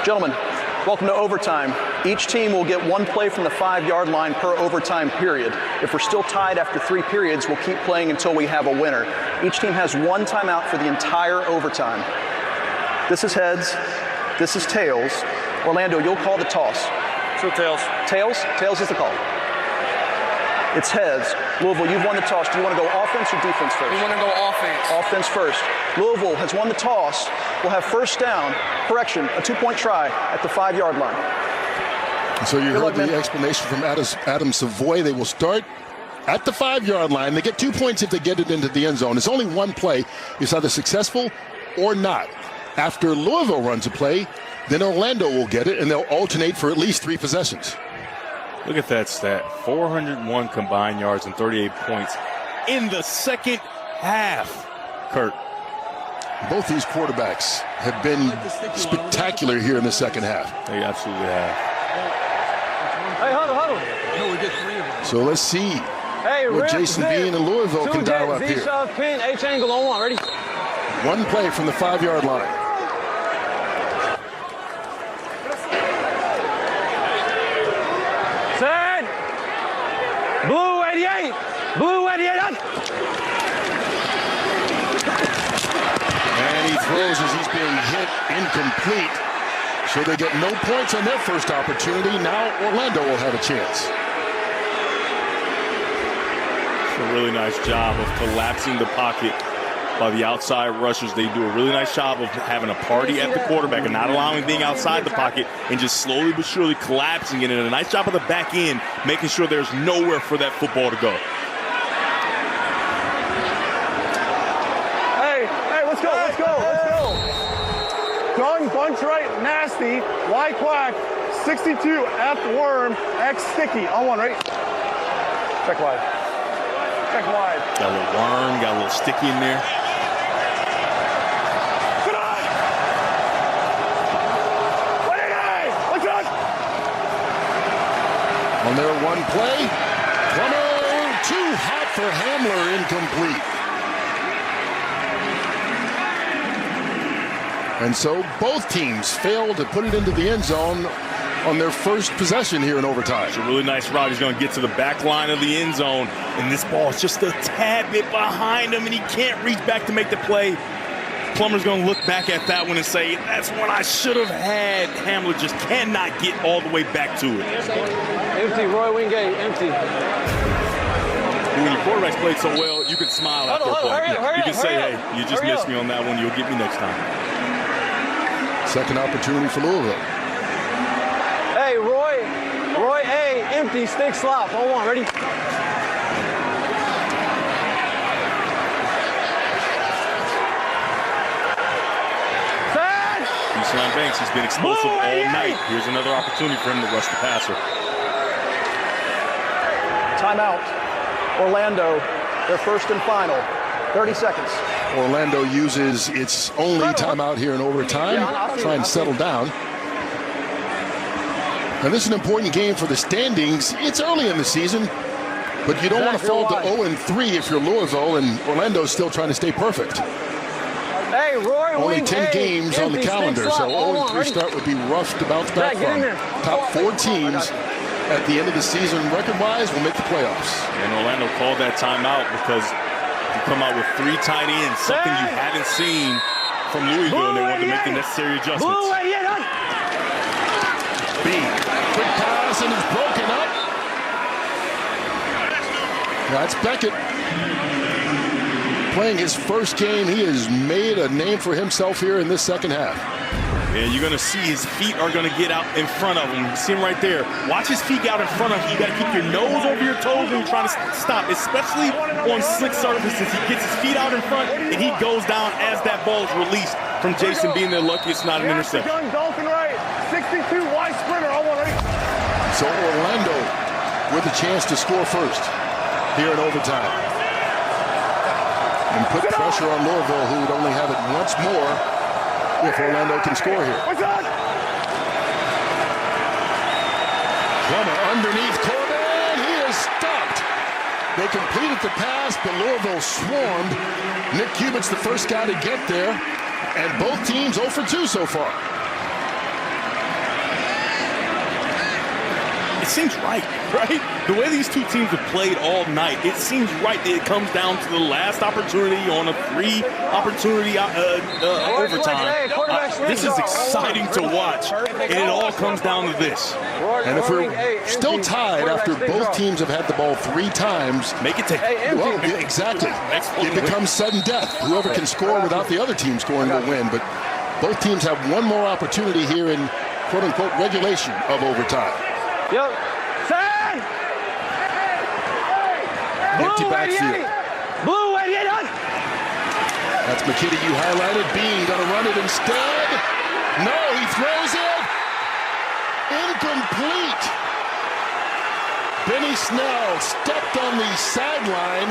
Gentlemen, welcome to overtime. Each team will get one play from the 5-yard line per overtime period. If we're still tied after 3 periods, we'll keep playing until we have a winner. Each team has 1 timeout for the entire overtime. This is heads. This is tails. Orlando, you'll call the toss. So tails. Tails? Tails is the call. It's heads. Louisville, you've won the toss. Do you want to go offense or defense first? We want to go offense. Offense first. Louisville has won the toss. We'll have first down. Correction, a 2-point try at the 5-yard line. So you heard the explanation from Adam Savoy. They will start at the 5-yard line. They get 2 points if they get it into the end zone. It's only one play. It's either successful or not. After Louisville runs a play, then Orlando will get it, and they'll alternate for at least 3 possessions. Look at that stat. 401 combined yards and 38 points in the second half. Kurt. Both these quarterbacks have been spectacular here in the second half. They absolutely have. Hey, huddle. No, we get 3 of them. So let's see what Jason Bean and Louisville can dial up here. Pin, H angle on 1. Ready? One play from the 5-yard line. Set. Blue 88. Blue 88. And he throws as he's being hit incomplete. So they get no points on their first opportunity. Now Orlando will have a chance. It's a really nice job of collapsing the pocket by the outside rushers. They do a really nice job of having a party at the quarterback and not allowing being outside the pocket and just slowly but surely collapsing it. And a nice job of the back end, making sure there's nowhere for that football to go. Hey, let's go. Gun, bunch right, nasty, Y quack, 62, F worm, X sticky. On 1, right? Check wide. Got a little worm, got a little sticky in there. On their one play, Plummer, too hot for Hamler, incomplete. And so both teams failed to put it into the end zone on their first possession here in overtime. It's a really nice route. He's going to get to the back line of the end zone, and this ball is just a tad bit behind him, and he can't reach back to make the play. Plummer's going to look back at that one and say, that's what I should have had. Hamler just cannot get all the way back to it. Empty, Roy Wingate, empty. When your quarterbacks played so well, you can smile after a play. You can say, hey, you just missed me on that one. You'll get me next time. Second opportunity for Louisville. Hey, Roy A, empty, stick slop. On 1, ready? Houston Banks has been explosive all night. Here's another opportunity for him to rush the passer. Timeout. Orlando, their first and final. 30 seconds. Orlando uses its only timeout here in overtime. Try and settle down. And this is an important game for the standings. It's early in the season, but you don't want to fall to 0-3 if you're Louisville, and Orlando's still trying to stay perfect. Hey, Roy, only 10 games on the calendar, so 0-3 start would be rough to bounce back from. Top 4 teams at the end of the season, record-wise, will make the playoffs. And Orlando called that timeout because you come out with 3 tight ends, something you hadn't seen from Louisville, and they wanted to make the necessary adjustments. B, quick pass, and it's broken up. That's Beckett. Playing his first game, he has made a name for himself here in this second half. Yeah, you're going to see his feet are going to get out in front of him. You see him right there. Watch his feet out in front of him. You got to keep your nose over your toes when you're trying to stop, especially on slick surfaces. He gets his feet out in front, and he goes down as that ball is released from Jason being there. Lucky it's not an interception. Dolphin right, 62, wide sprinter, on 1, ready? So Orlando with a chance to score first here in overtime. And put pressure on Louisville, who would only have it once more if Orlando can score here. Plummer underneath Corbin. He is stopped. They completed the pass, but Louisville swarmed. Nick Cubitt's the first guy to get there. And both teams 0 for 2 so far. it seems right? The way these two teams have played all night, it seems right that it comes down to the last opportunity on a 3-opportunity overtime. This is exciting to watch, and it all comes down to this. And if we're still tied after both teams have had the ball 3 times, make it take. Well, exactly. It becomes sudden death. Whoever can score without the other team scoring will win. But both teams have one more opportunity here in quote-unquote regulation of overtime. Empty backfield. Blue, That's McKitty you highlighted. Bean going to run it instead. No, he throws it. Incomplete. Benny Snell stepped on the sideline.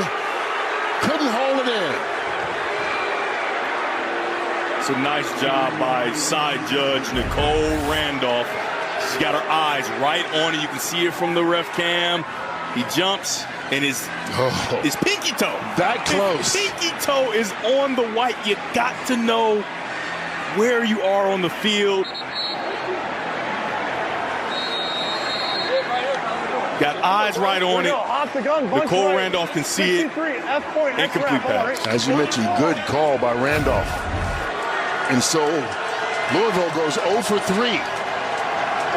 Couldn't hold it in. It's a nice job by side judge Nicole Randolph. She's got her eyes right on it. You can see it from the ref cam. He jumps, and his pinky toe. That close. His pinky toe is on the white. You got to know where you are on the field. Got eyes right on it. Nicole Randolph can see it. Incomplete pass. As you mentioned, good call by Randolph. And so Louisville goes 0 for 3.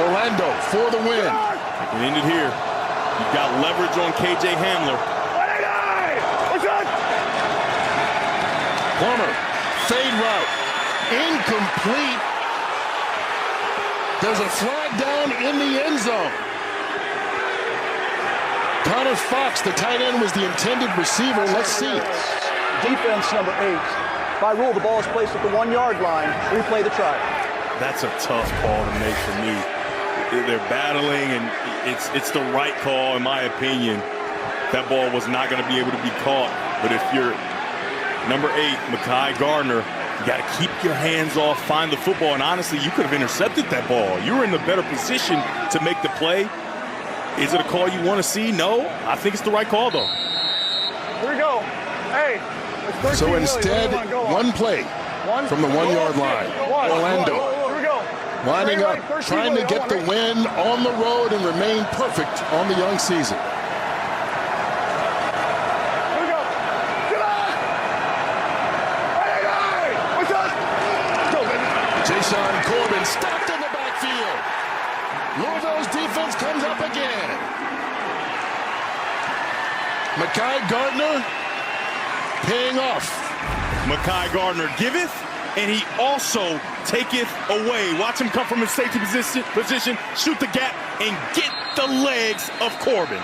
Orlando for the win. It can end it here. You've got leverage on KJ Hamler. Plummer, fade route, incomplete. There's a flag down in the end zone. Connor Fox, the tight end, was the intended receiver. Let's see. Defense number 8. By rule, the ball is placed at the 1-yard line. Replay the try. That's a tough call to make for me. They're battling, and it's the right call, in my opinion. That ball was not going to be able to be caught. But if you're number 8, Mekhi Gardner, you got to keep your hands off, find the football. And honestly, you could have intercepted that ball. You were in the better position to make the play. Is it a call you want to see? No. I think it's the right call, though. Here we go. Hey. So instead, one play from the 1-yard line. Orlando lining up, trying to get the win on the road and remain perfect on the young season. Jason Corbin stopped in the backfield. Louisville's defense comes up again. Mekhi Gardner paying off. Mekhi Gardner giveth, and he also taketh away. Watch him come from his safety position, shoot the gap, and get the legs of Corbin.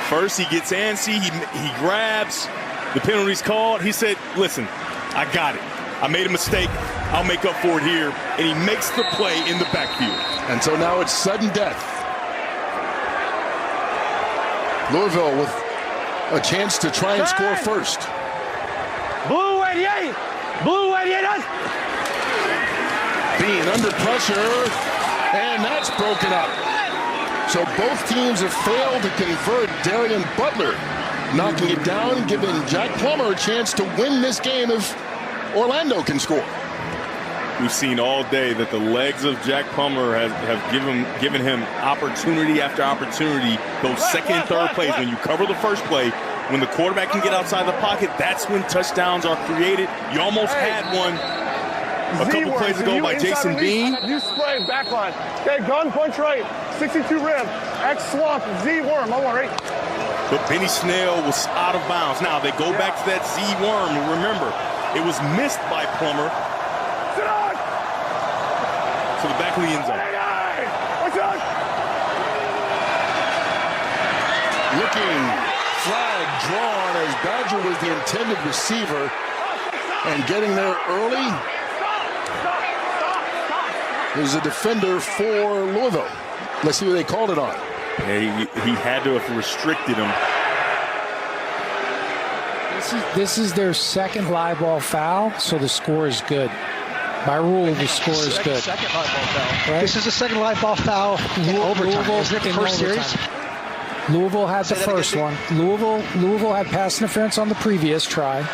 First, he gets antsy. He grabs. The penalty's called. He said, listen, I got it. I made a mistake. I'll make up for it here. And he makes the play in the backfield. And so now it's sudden death. Louisville with a chance to try and score first. Blue 88! Blue 88! Bean under pressure, and that's broken up. So both teams have failed to convert. Darian Butler knocking it down, giving Jack Plummer a chance to win this game if Orlando can score. We've seen all day that the legs of Jack Plummer have given him opportunity after opportunity. Those second and third plays, when you cover the first play, when the quarterback can get outside the pocket, that's when touchdowns are created. You almost had one a couple plays ago by Jason Bean. You spray backline. Okay, gun, punch right. 62 rim. X swamp, Z worm. I want right. But Benny Snell was out of bounds. Now they go back to that Z worm. Remember, it was missed by Plummer. To the back of the end zone. Looking, flag drawn as Badger was the intended receiver, and getting there early. There's a defender for Louisville. Let's see what they called it on. Yeah, he had to have restricted him. This is their second live ball foul, so the score is good. By rule, the score is good. Second live ball foul. Right? This is the second live ball foul in overtime. Isn't it the first series? Louisville had the first one. Louisville had pass interference on the previous try.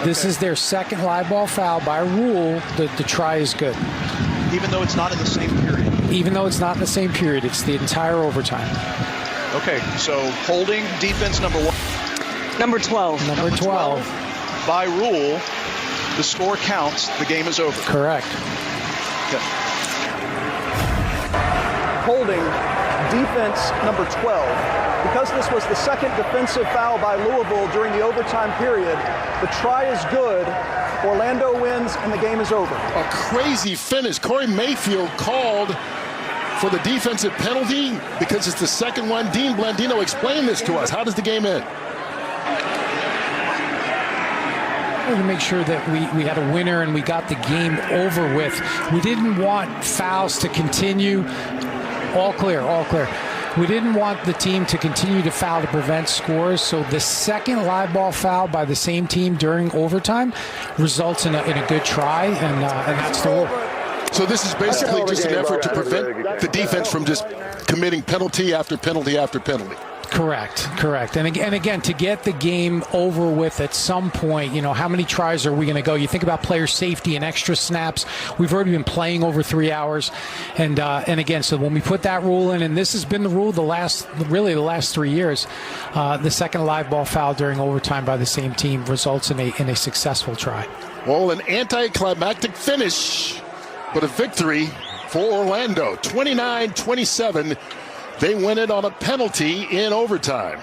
This is their second live ball foul. By rule, the try is good. Even though it's not in the same period? Even though it's not in the same period, it's the entire overtime. Okay, so holding defense number 1. Number 12. Number 12. By rule, the score counts, the game is over. Correct. Okay. Holding defense number 12. Because this was the second defensive foul by Louisville during the overtime period, the try is good, Orlando wins, and the game is over. A crazy finish. Corey Mayfield called for the defensive penalty because it's the second one. Dean Blandino, explain this to us. How does the game end? To make sure that we had a winner and we got the game over with. We didn't want fouls to continue. All clear, all clear. We didn't want the team to continue to foul to prevent scores, so the second live ball foul by the same team during overtime results in a good try, and that's the rule. So this is basically just an effort to prevent the defense from just committing penalty after penalty after penalty. Correct. And again, to get the game over with at some point, how many tries are we going to go? You think about player safety and extra snaps. We've already been playing over 3 hours. And again, so when we put that rule in, and this has been the rule the last 3 years, the second live ball foul during overtime by the same team results in a successful try. Well, an anticlimactic finish, but a victory for Orlando, 29-27. They win it on a penalty in overtime.